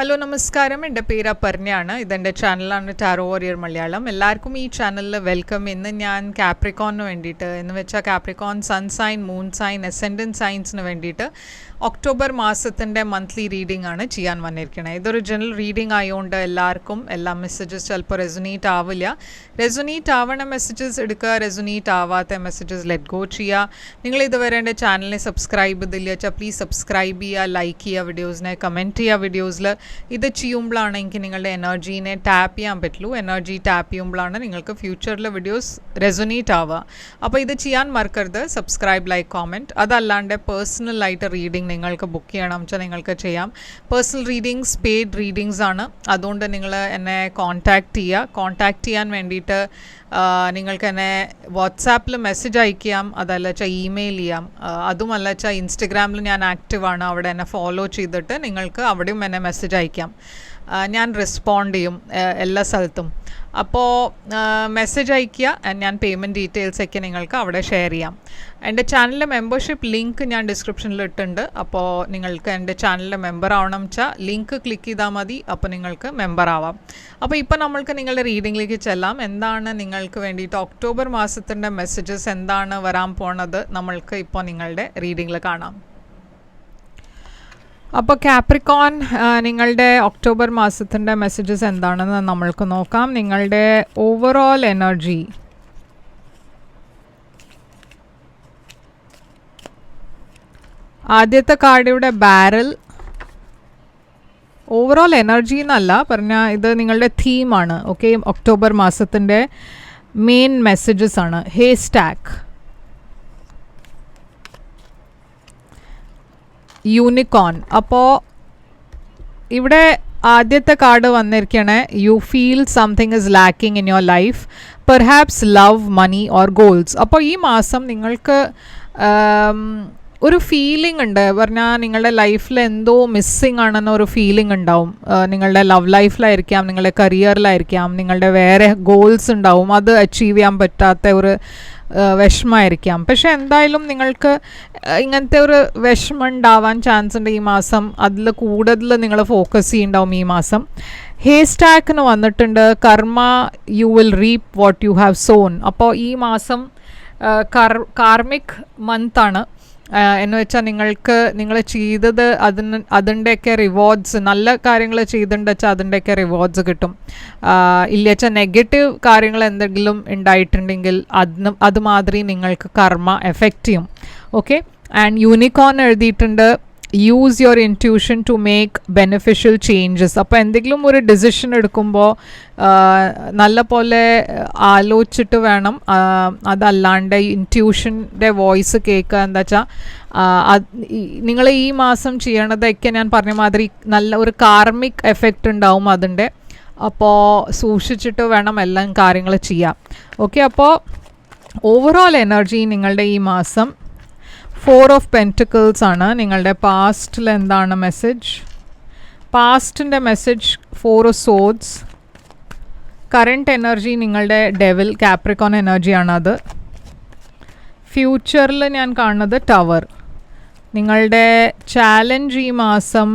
Hello നമസ്കാരം, എൻ്റെ പേര് അപർണയാണ്. ഇതെൻ്റെ ചാനലാണ് ടാരോ വാരിയർ മലയാളം. എല്ലാവർക്കും ഈ ചാനലിൽ വെൽക്കം. ഇന്ന് ഞാൻ കാപ്രിക്കോണിന് വേണ്ടിയിട്ട്, എന്ന് വെച്ചാൽ Capricorn sun sign, moon sign, ascendant സൈൻസിന് വേണ്ടിയിട്ട് ഒക്ടോബർ മാസത്തിൻ്റെ മന്ത്ലി റീഡിംഗ് ആണ് ചെയ്യാൻ വന്നിരിക്കുന്നത്. ഇതൊരു ജനറൽ റീഡിംഗ് ആയതുകൊണ്ട് എല്ലാവർക്കും എല്ലാ മെസ്സേജസ് ചിലപ്പോൾ റെസൊനേറ്റ് ആവില്ല. റെസൊനേറ്റ് ആവണ മെസ്സേജസ് എടുക്കുക, റെസൊനേറ്റ് ആവാത്ത മെസ്സേജസ് ലെറ്റ് ഗോ ചെയ്യുക. നിങ്ങൾ ഇതുവരെ എൻ്റെ ചാനലിനെ സബ്സ്ക്രൈബ് ചെയ്തില്ല വെച്ചാൽ പ്ലീസ് സബ്സ്ക്രൈബ് ചെയ്യുക, ലൈക്ക് ചെയ്യുക, വീഡിയോസിനെ കമൻറ്റ് ചെയ്യുക. വീഡിയോസിൽ ഇത് ചെയ്യുമ്പോഴാണ് എനിക്ക് നിങ്ങളുടെ എനർജീനെ ടാപ്പ് ചെയ്യാൻ പറ്റുള്ളൂ. എനർജി ടാപ്പ് ചെയ്യുമ്പോഴാണ് നിങ്ങൾക്ക് ഫ്യൂച്ചറിൽ വീഡിയോസ് റെസൊനേറ്റ് ആവുക. അപ്പോൾ ഇത് ചെയ്യാൻ മറക്കരുത്. Subscribe, like, comment. അതല്ലാണ്ട് പേഴ്സണലായിട്ട് റീഡിംഗ് നിങ്ങൾക്ക് ബുക്ക് ചെയ്യണം വെച്ചാൽ നിങ്ങൾക്ക് ചെയ്യാം. പേഴ്സണൽ റീഡിങ്സ് പെയ്ഡ് റീഡിങ്സ് ആണ്. അതുകൊണ്ട് നിങ്ങൾ എന്നെ കോൺടാക്റ്റ് ചെയ്യുക. കോൺടാക്റ്റ് ചെയ്യാൻ വേണ്ടിയിട്ട് നിങ്ങൾക്ക് എന്നെ വാട്സാപ്പിൽ മെസ്സേജ് അയക്കാം, അതല്ല വെച്ചാൽ ഇമെയിൽ ചെയ്യാം. അതുമല്ല വെച്ചാൽ ഇൻസ്റ്റഗ്രാമിൽ ഞാൻ ആക്റ്റീവാണ്. അവിടെ എന്നെ ഫോളോ ചെയ്തിട്ട് നിങ്ങൾക്ക് അവിടെയും എന്നെ മെസ്സേജ് അയക്കാം. ഞാൻ റെസ്പോണ്ട് ചെയ്യും എല്ലാ സ്ഥലത്തും. അപ്പോൾ മെസ്സേജ് അയയ്ക്കുക. ഞാൻ പേയ്മെൻറ്റ് ഡീറ്റെയിൽസൊക്കെ നിങ്ങൾക്ക് അവിടെ ഷെയർ ചെയ്യാം. എൻ്റെ ചാനലിലെ മെമ്പർഷിപ്പ് ലിങ്ക് ഞാൻ ഡിസ്ക്രിപ്ഷനിൽ ഇട്ടിട്ടുണ്ട്. അപ്പോൾ നിങ്ങൾക്ക് എൻ്റെ ചാനലിലെ മെമ്പർ ആവണം വെച്ചാൽ ലിങ്ക് ക്ലിക്ക് ചെയ്താൽ മതി. അപ്പോൾ നിങ്ങൾക്ക് മെമ്പർ ആവാം. അപ്പോൾ ഇപ്പോൾ നമ്മൾക്ക് നിങ്ങളുടെ റീഡിങ്ങിലേക്ക് ചെല്ലാം. എന്താണ് നിങ്ങൾക്ക് വേണ്ടിയിട്ട് ഒക്ടോബർ മാസത്തിൻ്റെ മെസ്സേജസ് എന്താണ് വരാൻ പോണത് നമ്മൾക്ക് ഇപ്പോൾ നിങ്ങളുടെ റീഡിങ്ങിൽ കാണാം. അപ്പോൾ കാപ്രിക്കോൺ, നിങ്ങളുടെ ഒക്ടോബർ മാസത്തിൻ്റെ മെസ്സേജസ് എന്താണെന്ന് നമ്മൾക്ക് നോക്കാം. നിങ്ങളുടെ ഓവറോൾ എനർജി, ആദ്യത്തെ കാർഡിയുടെ ബാരൽ. ഓവറോൾ എനർജി എന്നല്ല പറഞ്ഞാൽ ഇത് നിങ്ങളുടെ തീമാണ്. ഓക്കെ, ഒക്ടോബർ മാസത്തിൻ്റെ മെയിൻ മെസ്സേജസ് ആണ്. Haystack, unicorn. അപ്പോൾ ഇവിടെ ആദ്യത്തെ കാർഡ് വന്നിരിക്കണേ, you feel something is lacking in your life, perhaps love, money or goals. അപ്പോൾ ഈ മാസം നിങ്ങൾക്ക് ഒരു ഫീലിംഗ് ഉണ്ട് പറഞ്ഞാൽ നിങ്ങളുടെ ലൈഫിൽ എന്തോ മിസ്സിങ് ആണെന്നൊരു ഫീലിംഗ് ഉണ്ടാവും. നിങ്ങളുടെ ലവ് ലൈഫിലായിരിക്കാം, നിങ്ങളുടെ കരിയറിലായിരിക്കാം, നിങ്ങളുടെ വേറെ ഗോൾസ് ഉണ്ടാവും. അത് അച്ചീവ് ചെയ്യാൻ പറ്റാത്ത ഒരു വിഷമമായിരിക്കാം. പക്ഷെ എന്തായാലും നിങ്ങൾക്ക് ഇങ്ങനത്തെ ഒരു വിഷമം ഉണ്ടാവാൻ ചാൻസ് ഉണ്ട് ഈ മാസം. അതിൽ കൂടുതൽ നിങ്ങൾ ഫോക്കസ് ചെയ്യുന്നുണ്ടാവും ഈ മാസം. ഹേ സ്റ്റാക്കിന് വന്നിട്ടുണ്ട് കർമ്മ, you will റീപ്പ് what you have zone. അപ്പോൾ ഈ മാസം കാർമിക് മന്താണ്. എന്ന് വെച്ചാൽ നിങ്ങൾ ചെയ്തത് അതിൻ്റെയൊക്കെ റിവാർഡ്സ്, നല്ല കാര്യങ്ങൾ ചെയ്തിട്ടുണ്ട് വെച്ചാൽ അതിൻ്റെയൊക്കെ റിവാർഡ്സ് കിട്ടും. ഇല്ല വെച്ചാൽ നെഗറ്റീവ് കാര്യങ്ങൾ എന്തെങ്കിലും ഉണ്ടായിട്ടുണ്ടെങ്കിൽ അതുമാതിരി നിങ്ങൾക്ക് കർമ്മ എഫക്റ്റ് ചെയ്യും. ഓക്കെ, ആൻഡ് യൂണിക്കോൺ എഴുതിയിട്ടുണ്ട് use your intuition to make beneficial changes. അപ്പോൾ എന്തെങ്കിലും ഒരു ഡിസിഷൻ എടുക്കുമ്പോൾ നല്ല പോലെ ആലോചിച്ചിട്ട് വേണം. അതല്ലാണ്ട് ഇൻറ്റ്യൂഷൻ്റെ വോയിസ് കേൾക്കുക. എന്താ വെച്ചാൽ നിങ്ങൾ ഈ മാസം ചെയ്യണതൊക്കെ ഞാൻ പറഞ്ഞ മാതിരി നല്ല ഒരു കാർമിക് എഫക്റ്റ് ഉണ്ടാവും അതിൻ്റെ. അപ്പോൾ സൂക്ഷിച്ചിട്ട് വേണം എല്ലാം കാര്യങ്ങൾ ചെയ്യാം. ഓക്കെ, അപ്പോൾ ഓവറോൾ എനർജി നിങ്ങളുടെ ഈ മാസം 4 of Pentacles ആണ്. നിങ്ങളുടെ പാസ്റ്റിൽ എന്താണ് മെസ്സേജ്? പാസ്റ്റിൻ്റെ message 4 of Swords. Current energy നിങ്ങളുടെ ഡെവിൽ, കാപ്രിക്കോൺ എനർജിയാണ് അത്. ഫ്യൂച്ചറിൽ ഞാൻ കാണുന്നത് ടവർ. നിങ്ങളുടെ ചാലഞ്ച് ഈ മാസം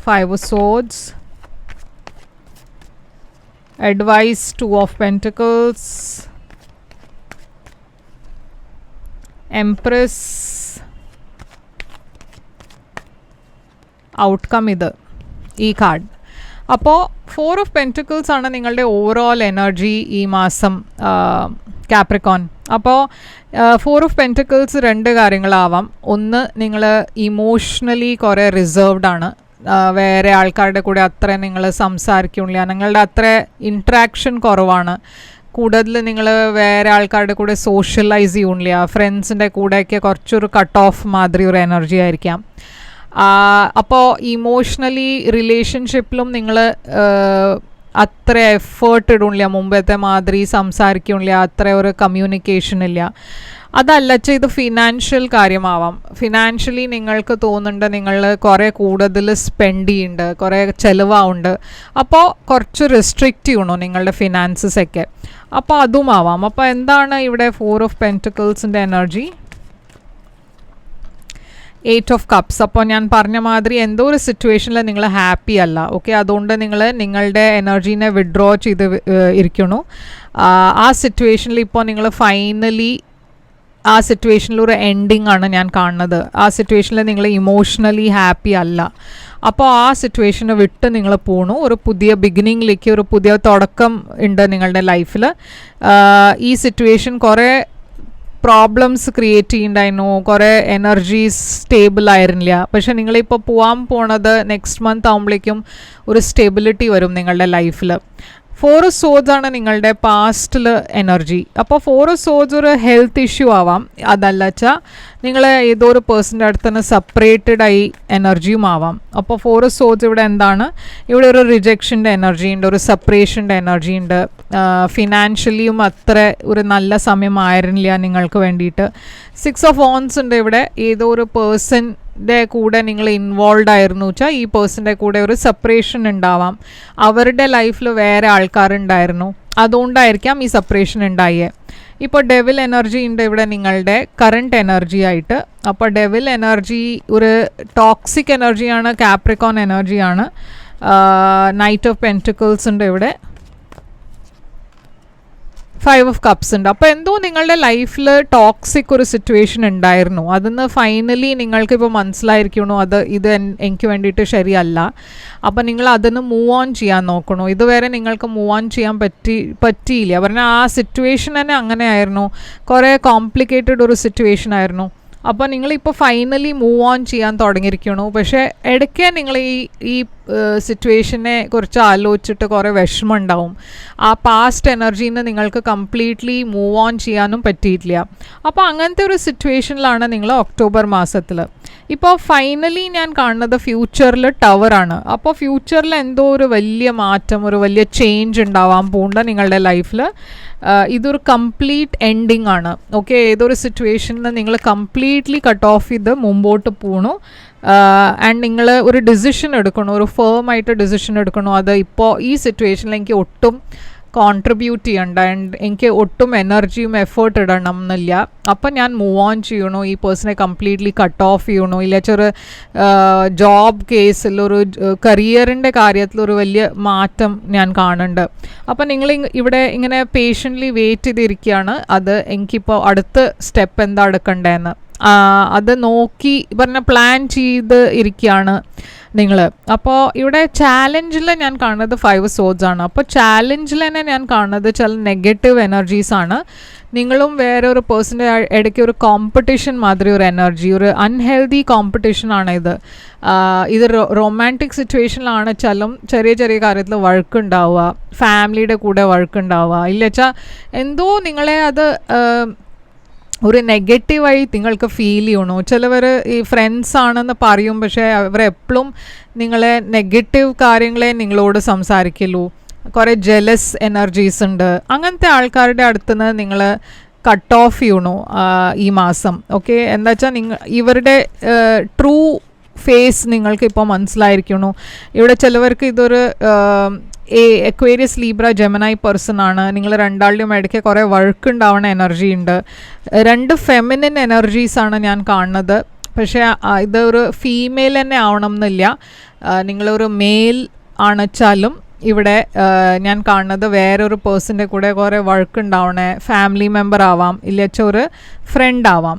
5 of Swords. Advice 2 of Pentacles. Empress. Outcome ഈ കാർഡ്. അപ്പോൾ 4 of Pentacles ആണ് നിങ്ങളുടെ ഓവറോൾ എനർജി ഈ മാസം കാപ്രിക്കോൺ. അപ്പോൾ 4 of Pentacles 2 കാര്യങ്ങളാവാം. ഒന്ന്, നിങ്ങൾ ഇമോഷണലി കുറേ റിസർവ്ഡ് ആണ്. വേറെ ആൾക്കാരുടെ കൂടെ അത്ര നിങ്ങൾ സംസാരിക്കില്ല, നിങ്ങളുടെ അത്ര ഇൻട്രാക്ഷൻ കുറവാണ്. കൂടുതൽ നിങ്ങൾ വേറെ ആൾക്കാരുടെ കൂടെ സോഷ്യലൈസ് ചെയ്യില്ല. ഫ്രണ്ട്സിൻ്റെ കൂടെയൊക്കെ കുറച്ചൊരു കട്ട് ഓഫ് മാതിരി ഒരു എനർജി ആയിരിക്കാം. അപ്പോൾ ഇമോഷണലി റിലേഷൻഷിപ്പിലും നിങ്ങൾ അത്ര എഫേർട്ട് ഇടില്ല, മുമ്പത്തെ മാതിരി സംസാരിക്കില്ല, അത്ര ഒരു കമ്മ്യൂണിക്കേഷൻ ഇല്ല. അതല്ല ഇത് ഫിനാൻഷ്യൽ കാര്യമാവാം. ഫിനാൻഷ്യലി നിങ്ങൾക്ക് തോന്നുന്നുണ്ട് നിങ്ങൾ കുറേ കൂടുതൽ സ്പെൻഡ് ചെയ്യുന്നുണ്ട്, കുറേ ചിലവാവുണ്ട്. അപ്പോൾ കുറച്ച് റെസ്ട്രിക്റ്റ് ചെയ്യണോ നിങ്ങളുടെ ഫിനാൻസസൊക്കെ. അപ്പോൾ അതുമാവാം. അപ്പോൾ എന്താണ് ഇവിടെ 4 of Pentaclesൻ്റെ എനർജി? 8 of cups. അപ്പോൾ ഞാൻ പറഞ്ഞ മാതിരി എന്തോ ഒരു സിറ്റുവേഷനിൽ നിങ്ങൾ ഹാപ്പി അല്ല. ഓക്കെ, അതുകൊണ്ട് നിങ്ങൾ നിങ്ങളുടെ എനർജീനെ വിഡ്രോ ചെയ്ത് ഇരിക്കണു. ആ സിറ്റുവേഷനിൽ ഇപ്പോൾ നിങ്ങൾ ഫൈനലി ആ സിറ്റുവേഷനിൽ ഒരു എൻഡിങ് ആണ് ഞാൻ കാണുന്നത്. ആ സിറ്റുവേഷനിൽ നിങ്ങൾ ഇമോഷണലി ഹാപ്പി അല്ല. അപ്പോൾ ആ സിറ്റുവേഷനെ വിട്ട് നിങ്ങൾ പോണു. ഒരു പുതിയ ബിഗിനിങ്ങിലേക്ക്, ഒരു പുതിയ തുടക്കം ഉണ്ട് നിങ്ങളുടെ ലൈഫിൽ. ഈ സിറ്റുവേഷൻ കുറേ പ്രോബ്ലംസ് ക്രിയേറ്റ് ചെയ്യുന്നുണ്ടായിരുന്നു, കുറേ എനർജീസ് സ്റ്റേബിൾ ആയിരുന്നില്ല. പക്ഷെ നിങ്ങളിപ്പോൾ പോകാൻ പോണത് നെക്സ്റ്റ് മന്ത് ആകുമ്പോഴേക്കും ഒരു സ്റ്റെബിലിറ്റി വരും നിങ്ങളുടെ ലൈഫിൽ. 4 ഓഫ് സോഡ്സ് ആണ് നിങ്ങളുടെ പാസ്റ്റിൽ എനർജി. അപ്പോൾ 4 ഓഫ് സോഡ്സ് ഒരു ഹെൽത്ത് ഇഷ്യൂ ആവാം. അതല്ല വെച്ചാൽ നിങ്ങൾ ഏതോ ഒരു പേഴ്സൻ്റെ അടുത്ത് തന്നെ സെപ്പറേറ്റഡ് ആയി എനർജിയും ആവാം. അപ്പോൾ 4 ഓഫ് സോഡ്സ് ഇവിടെ എന്താണ്? ഇവിടെ ഒരു റിജക്ഷൻ്റെ എനർജി ഉണ്ട്, ഒരു സെപ്പറേഷൻ്റെ എനർജി ഉണ്ട്. ഫിനാൻഷ്യലിയും അത്ര ഒരു നല്ല സമയമായിരുന്നില്ല നിങ്ങൾക്ക് വേണ്ടിയിട്ട്. 6 ഓഫ് വോൺസ് ഉണ്ട് ഇവിടെ. ഏതോ ഒരു പേഴ്സൻ്റെ കൂടെ നിങ്ങൾ ഇൻവോൾവ് ആയിരുന്നു വെച്ചാൽ ഈ പേഴ്സൻ്റെ കൂടെ ഒരു സെപ്പറേഷൻ ഉണ്ടാവാം. അവരുടെ ലൈഫിൽ വേറെ ആൾക്കാരുണ്ടായിരുന്നു, അതുകൊണ്ടായിരിക്കാം ഈ സെപ്പറേഷൻ ഉണ്ടായേ. ഇപ്പോൾ ഡെവിൽ എനർജി ഉണ്ട് ഇവിടെ നിങ്ങളുടെ കറണ്ട് എനർജി ആയിട്ട്. അപ്പോൾ ഡെവിൽ എനർജി ഒരു ടോക്സിക് എനർജിയാണ്, കാപ്രിക്കോൺ എനർജിയാണ്. നൈറ്റ് ഓഫ് പെൻറ്റിക്കിൾസ് ഉണ്ട് ഇവിടെ. 5 ഓഫ് കപ്സ് ഉണ്ട്. അപ്പോൾ എന്തോ നിങ്ങളുടെ ലൈഫിൽ ടോക്സിക് ഒരു സിറ്റുവേഷൻ ഉണ്ടായിരുന്നു. അതിന്ന് ഫൈനലി നിങ്ങൾക്കിപ്പോൾ മനസ്സിലായിരിക്കണോ ഇത് എനിക്ക് വേണ്ടിയിട്ട് ശരിയല്ല. അപ്പോൾ നിങ്ങൾ അതിന് മൂവ് ഓൺ ചെയ്യാൻ നോക്കണോ. ഇതുവരെ നിങ്ങൾക്ക് മൂവ് ഓൺ ചെയ്യാൻ പറ്റിയില്ല. പറഞ്ഞാൽ ആ സിറ്റുവേഷൻ തന്നെ അങ്ങനെ ആയിരുന്നു, കുറേ കോംപ്ലിക്കേറ്റഡ് ഒരു സിറ്റുവേഷൻ ആയിരുന്നു. അപ്പോൾ നിങ്ങളിപ്പോൾ ഫൈനലി മൂവ് ഓൺ ചെയ്യാൻ തുടങ്ങിയിരിക്കണു. പക്ഷേ ഇടയ്ക്ക് നിങ്ങൾ ഈ സിറ്റുവേഷനെ കുറിച്ച് ആലോചിച്ചിട്ട് കുറേ വിഷമം ഉണ്ടാവും. ആ പാസ്റ്റ് എനർജീന്ന് നിങ്ങൾക്ക് കംപ്ലീറ്റ്ലി മൂവ് ഓൺ ചെയ്യാനും പറ്റിയിട്ടില്ല. അപ്പോൾ അങ്ങനത്തെ ഒരു സിറ്റുവേഷനിലാണ് നിങ്ങൾ ഒക്ടോബർ മാസത്തിൽ. ഇപ്പോൾ ഫൈനലി ഞാൻ കാണുന്നത് ഫ്യൂച്ചറിൽ ടവറാണ്. അപ്പോൾ ഫ്യൂച്ചറിൽ എന്തോ ഒരു വലിയ മാറ്റം, ഒരു വലിയ ചേഞ്ച് ഉണ്ടാവാൻ പോകുന്നുണ്ട് നിങ്ങളുടെ ലൈഫിൽ. ഇതൊരു കംപ്ലീറ്റ് എൻഡിങ് ആണ്. ഓക്കെ, ഏതൊരു സിറ്റുവേഷനിൽ നിങ്ങൾ കംപ്ലീറ്റ്ലി കട്ട് ഓഫ് ചെയ്ത് മുമ്പോട്ട് പോകണു. ആൻഡ് നിങ്ങൾ ഒരു ഡിസിഷൻ എടുക്കണം, ഒരു ഫേമായിട്ട് ഡിസിഷൻ എടുക്കണം. അത് ഇപ്പോൾ ഈ സിറ്റുവേഷനിൽ എനിക്ക് ഒട്ടും കോൺട്രിബ്യൂട്ട് ചെയ്യണ്ട, ആൻഡ് എനിക്ക് ഒട്ടും എനർജിയും എഫേർട്ട് ഇടണം എന്നില്ല. അപ്പം ഞാൻ മൂവ് ഓൺ ചെയ്യണോ, ഈ പേഴ്സണെ കംപ്ലീറ്റ്ലി കട്ട് ഓഫ് ചെയ്യണോ, ഇല്ലച്ചൊരു ജോബ് കേസിൽ ഒരു കരിയറിൻ്റെ കാര്യത്തിലൊരു വലിയ മാറ്റം ഞാൻ കാണുന്നുണ്ട്. അപ്പം നിങ്ങൾ ഇവിടെ ഇങ്ങനെ പേഷ്യൻ്റ്ലി വെയിറ്റ് ചെയ്തിരിക്കുകയാണ്. അത് എനിക്കിപ്പോൾ അടുത്ത സ്റ്റെപ്പ് എന്താ എടുക്കണ്ടേന്ന് അത് നോക്കി പ്ലാൻ ചെയ്ത് ഇരിക്കുകയാണ് നിങ്ങൾ. അപ്പോൾ ഇവിടെ ചാലഞ്ചിൽ ഞാൻ കാണുന്നത് 5 സോഡ്സ് ആണ്. അപ്പോൾ ചാലഞ്ചിൽ തന്നെ ഞാൻ കാണുന്നത് ചില നെഗറ്റീവ് എനർജീസ് ആണ്. നിങ്ങളും വേറെ ഒരു പേഴ്സൻ്റെ ഇടയ്ക്ക് ഒരു കോമ്പറ്റീഷൻ മാതിരി ഒരു എനർജി, ഒരു അൺഹെൽതി കോമ്പറ്റീഷൻ ആണ് ഇത്. ഇത് റൊമാൻറ്റിക് സിറ്റുവേഷനിലാണ് വെച്ചാലും ചെറിയ ചെറിയ കാര്യത്തിൽ വഴക്കുണ്ടാവുക, ഫാമിലിയുടെ കൂടെ വഴക്കുണ്ടാവുക. ഇല്ല വെച്ചാൽ എന്തോ നിങ്ങളെ അത് ഒരു നെഗറ്റീവായി നിങ്ങൾക്ക് ഫീൽ ചെയ്യണോ. ചിലവർ ഈ ഫ്രണ്ട്സ് ആണെന്ന് പറയും, പക്ഷേ അവരെപ്പോഴും നിങ്ങളെ നെഗറ്റീവ് കാര്യങ്ങളെ നിങ്ങളോട് സംസാരിക്കുള്ളൂ. കുറേ ജെലസ് എനർജീസ് ഉണ്ട്. അങ്ങനത്തെ ആൾക്കാരുടെ അടുത്ത് നിന്ന് നിങ്ങൾ കട്ട് ഓഫ് ചെയ്യണോ ഈ മാസം. ഓക്കെ, എന്താ വെച്ചാൽ ഇവരുടെ ട്രൂ ഫേസ് നിങ്ങൾക്ക് ഇപ്പോൾ മനസ്സിലായിരിക്കണു. ഇവിടെ ചിലവർക്ക് ഇതൊരു എക്വേരിയസ് ലീബ്ര ജെമിനായി പേഴ്സൺ ആണ്. നിങ്ങൾ രണ്ടാളുടെയും ഇടയ്ക്ക് കുറേ വഴക്കുണ്ടാവുന്ന എനർജി ഉണ്ട്. 2 ഫെമിനിൻ എനർജീസാണ് ഞാൻ കാണുന്നത്. പക്ഷേ ഇതൊരു ഫീമെയിൽ തന്നെ ആവണം എന്നില്ല. നിങ്ങളൊരു മെയിൽ ആണെച്ചാലും ഇവിടെ ഞാൻ കാണുന്നത് വേറൊരു പേഴ്സൻ്റെ കൂടെ കുറേ വഴക്കുണ്ടാവണേ ഫാമിലി മെമ്പർ ആവാം, ഇല്ലച്ച ഒരു ഫ്രണ്ട് ആവാം.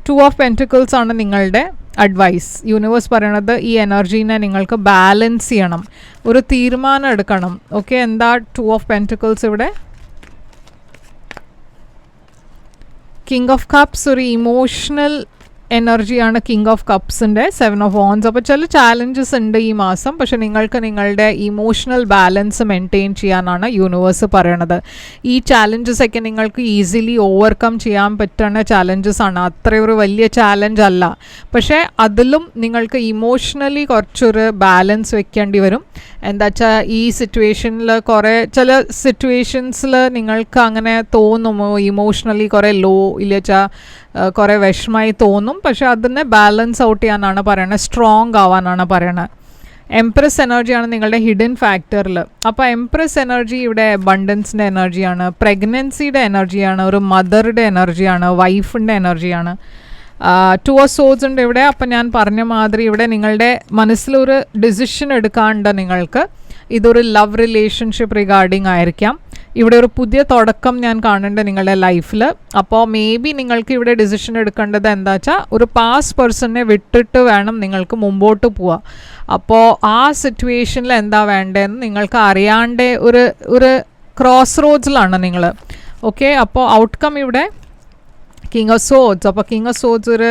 2 ഓഫ് പെൻറ്റിക്കിൾസ് ആണ് നിങ്ങളുടെ അഡ്വൈസ്. യൂണിവേഴ്സ് പറയണത് ഈ എനർജീനെ നിങ്ങൾക്ക് ബാലൻസ് ചെയ്യണം, ഒരു തീരുമാനം എടുക്കണം. ഓക്കെ, എന്താ 2 ഓഫ് പെൻറ്റിക്കിൾസ് ഇവിടെ? കിങ് ഓഫ് കപ്സ് ഒരു ഇമോഷണൽ എനർജിയാണ് കിങ് ഓഫ് കപ്സിൻ്റെ. 7 of wands. അപ്പോൾ ചില ചാലഞ്ചസ് ഉണ്ട് ഈ മാസം, പക്ഷെ നിങ്ങൾക്ക് നിങ്ങളുടെ ഇമോഷണൽ ബാലൻസ് മെയിൻറ്റെയിൻ ചെയ്യാനാണ് യൂണിവേഴ്സ് പറയണത്. ഈ ചാലഞ്ചസ് ഒക്കെ നിങ്ങൾക്ക് ഈസിലി ഓവർകം ചെയ്യാൻ പറ്റുന്ന ചാലഞ്ചസ് ആണ്, അത്രയൊരു വലിയ ചാലഞ്ച് അല്ല. പക്ഷേ അതിലും നിങ്ങൾക്ക് ഇമോഷണലി കുറച്ചൊരു ബാലൻസ് വെക്കേണ്ടി വരും. എന്താ വെച്ചാൽ ഈ സിറ്റുവേഷനിൽ കുറേ ചില സിറ്റുവേഷൻസിൽ നിങ്ങൾക്ക് അങ്ങനെ തോന്നുമോ ഇമോഷണലി കുറേ ലോ ഇല്ല വെച്ചാൽ കുറേ വിഷമമായി തോന്നും. പക്ഷെ അതിനെ ബാലൻസ് ഔട്ട് ചെയ്യാനാണ് പറയണത്, സ്ട്രോങ് ആവാനാണ് പറയണത്. എംപ്രസ് എനർജിയാണ് നിങ്ങളുടെ ഹിഡൻ ഫാക്ടറിൽ. അപ്പോൾ എംപ്രസ് എനർജി ഇവിടെ അബണ്ടൻസിൻ്റെ എനർജിയാണ്, പ്രഗ്നൻസിയുടെ എനർജിയാണ്, ഒരു മദറുടെ എനർജിയാണ്, വൈഫിൻ്റെ എനർജിയാണ്. ടു ഓഫ് സോഡ്സ് ഉണ്ട് ഇവിടെ. അപ്പം ഞാൻ പറഞ്ഞ മാതിരി ഇവിടെ നിങ്ങളുടെ മനസ്സിലൊരു ഡിസിഷൻ എടുക്കാണ്ട് നിങ്ങൾക്ക് ഇതൊരു ലവ് റിലേഷൻഷിപ്പ് റിഗാർഡിങ് ആയിരിക്കാം. ഇവിടെ ഒരു പുതിയ തുടക്കം ഞാൻ കാണുന്നുണ്ട് നിങ്ങളുടെ ലൈഫിൽ. അപ്പോൾ മേ ബി നിങ്ങൾക്ക് ഇവിടെ ഡിസിഷൻ എടുക്കേണ്ടത് എന്താ വെച്ചാൽ ഒരു പാസ്റ്റ് പേഴ്സണിനെ വിട്ടിട്ട് വേണം നിങ്ങൾക്ക് മുമ്പോട്ട് പോവാം. അപ്പോൾ ആ സിറ്റുവേഷനിൽ എന്താ വേണ്ടതെന്ന് നിങ്ങൾക്ക് അറിയാണ്ട് ഒരു ക്രോസ് റോഡ്സിലാണ് നിങ്ങൾ. ഓക്കെ, അപ്പോൾ ഔട്ട്കം ഇവിടെ കിങ് ഓഫ് സോഡ്സ്. അപ്പോൾ കിങ് ഓഫ് സോഡ്സ് ഒരു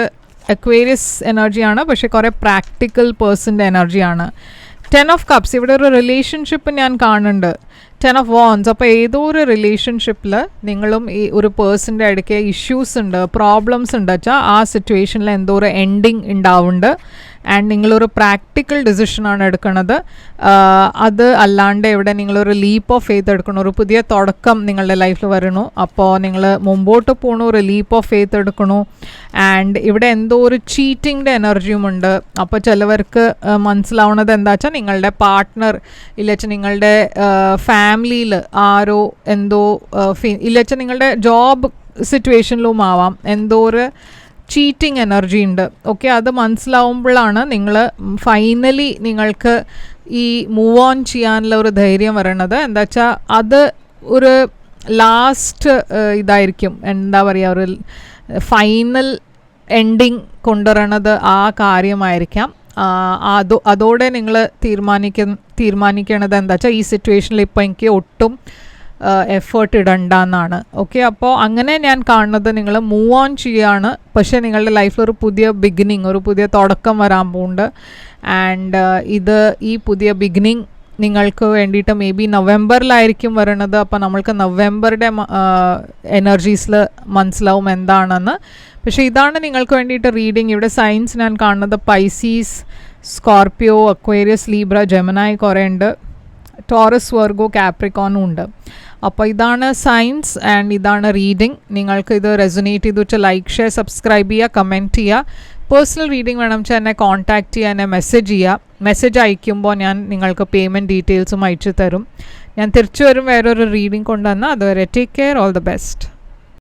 അക്വേരിയസ് എനർജിയാണ്, പക്ഷേ കുറേ പ്രാക്ടിക്കൽ പേഴ്സൻ്റെ എനർജിയാണ്. 10 ഓഫ് കപ്സ് ഇവിടെ ഒരു റിലേഷൻഷിപ്പ് ഞാൻ കാണുന്നുണ്ട്. 10 ഓഫ് വാൻസ്. അപ്പോൾ ഏതോ ഒരു റിലേഷൻഷിപ്പിൽ നിങ്ങളും ഈ ഒരു പേഴ്സൻ്റെ ഇടയ്ക്ക് ഇഷ്യൂസ് ഉണ്ട്, പ്രോബ്ലംസ് ഉണ്ട് വെച്ചാൽ ആ സിറ്റുവേഷനിൽ എന്തോ ഒരു എൻഡിങ് ഉണ്ടാവുന്നുണ്ട്. ആൻഡ് നിങ്ങളൊരു പ്രാക്ടിക്കൽ ഡിസിഷനാണ് എടുക്കുന്നത്. അത് അല്ലാണ്ട് ഇവിടെ നിങ്ങളൊരു ലീപ്പ് ഓഫ് ഫെയ്ത്ത് എടുക്കണം. ഒരു പുതിയ തുടക്കം നിങ്ങളുടെ ലൈഫിൽ വരണു. അപ്പോൾ നിങ്ങൾ മുമ്പോട്ട് പോകണു, ഒരു ലീപ്പ് ഓഫ് ഫെയ്ത്ത് എടുക്കണു. ആൻഡ് ഇവിടെ എന്തോ ഒരു ചീറ്റിങ്ങിൻ്റെ എനർജിയും ഉണ്ട്. അപ്പോൾ ചിലവർക്ക് മനസ്സിലാവുന്നത് എന്താ വെച്ചാൽ നിങ്ങളുടെ പാർട്ട്ണർ ഇല്ലച്ച നിങ്ങളുടെ ഫാമിലിയിൽ ആരോ എന്തോ ഇല്ലച്ച നിങ്ങളുടെ ജോബ് സിറ്റുവേഷനിലും ആവാം എന്തോ ഒരു ചീറ്റിംഗ് എനർജി ഉണ്ട്. ഓക്കെ, അത് മനസ്സിലാവുമ്പോഴാണ് നിങ്ങൾ ഫൈനലി നിങ്ങൾക്ക് ഈ മൂവ് ഓൺ ചെയ്യാനുള്ള ഒരു ധൈര്യം വരണത്. എന്താ വെച്ചാൽ അത് ഒരു ലാസ്റ്റ് ഇതായിരിക്കും, എന്താ പറയുക, ഒരു ഫൈനൽ എൻഡിങ് കൊണ്ടുവരണത് ആ കാര്യമായിരിക്കാം. അതോടെ നിങ്ങൾ തീരുമാനിക്കണത് എന്താ വെച്ചാൽ ഈ സിറ്റുവേഷനിൽ ഇപ്പോൾ എനിക്ക് ഒട്ടും എഫേർട്ട് ഇടണ്ടെന്നാണ്. ഓക്കെ, അപ്പോൾ അങ്ങനെ ഞാൻ കാണുന്നത് നിങ്ങൾ മൂവ് ഓൺ ചെയ്യുകയാണ്. പക്ഷേ നിങ്ങളുടെ ലൈഫിൽ ഒരു പുതിയ ബിഗിനിങ്, ഒരു പുതിയ തുടക്കം വരാൻ പോകുന്നുണ്ട്. ആൻഡ് ഈ പുതിയ ബിഗിനിങ് നിങ്ങൾക്ക് വേണ്ടിയിട്ട് മേ ബി നവംബറിലായിരിക്കും വരണത്. അപ്പോൾ നമ്മൾക്ക് നവംബറുടെ എനർജീസിൽ മനസ്സിലാവും എന്താണെന്ന്. പക്ഷേ ഇതാണ് നിങ്ങൾക്ക് വേണ്ടിയിട്ട് റീഡിങ്. ഇവിടെ സൈൻസ് ഞാൻ കാണുന്നത് പൈസീസ്, സ്കോർപ്പിയോ, അക്വേരിയസ്, ലീബ്ര, ജെമിനായി കുറേ ഉണ്ട്. ടോറസ്, വെർഗോ, കാപ്രിക്കോണും ഉണ്ട്. അപ്പോൾ ഇതാണ് സയൻസ് ആൻഡ് ഇതാണ് റീഡിംഗ്. നിങ്ങൾക്ക് ഇത് റെസൊനേറ്റ് ചെയ്തു വെച്ചാൽ ലൈക്ക്, ഷെയർ, സബ്സ്ക്രൈബ് ചെയ്യുക, കമൻറ്റ് ചെയ്യുക. പേഴ്സണൽ റീഡിംഗ് വേണം വെച്ചാൽ എന്നെ കോൺടാക്റ്റ് ചെയ്യുക, എന്നെ മെസ്സേജ് ചെയ്യുക. മെസ്സേജ് അയക്കുമ്പോൾ ഞാൻ നിങ്ങൾക്ക് പേയ്മെൻറ്റ് ഡീറ്റെയിൽസും അയച്ചു തരും. ഞാൻ തിരിച്ചു വരും വേറൊരു റീഡിംഗ് കൊണ്ടുവന്നാൽ. അതുവരെ take care, all the best.